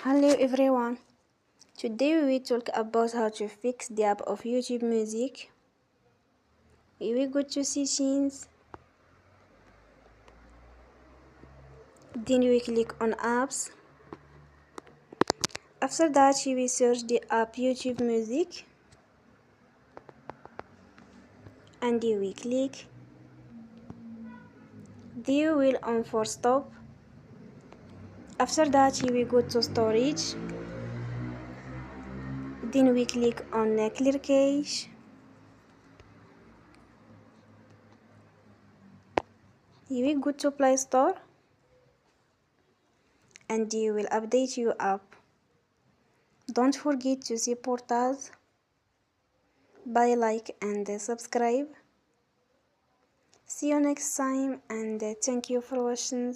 Hello everyone. Today we will talk about how to fix the app of YouTube Music. We go to settings, then we click on apps. After that we will search the app YouTube Music and we click. Then we will on for stop. After that we will go to storage. Then we click on clear cache. You will go to Play Store and you will update your app. Don't forget to support us by like and subscribe. See you next time and thank you for watching.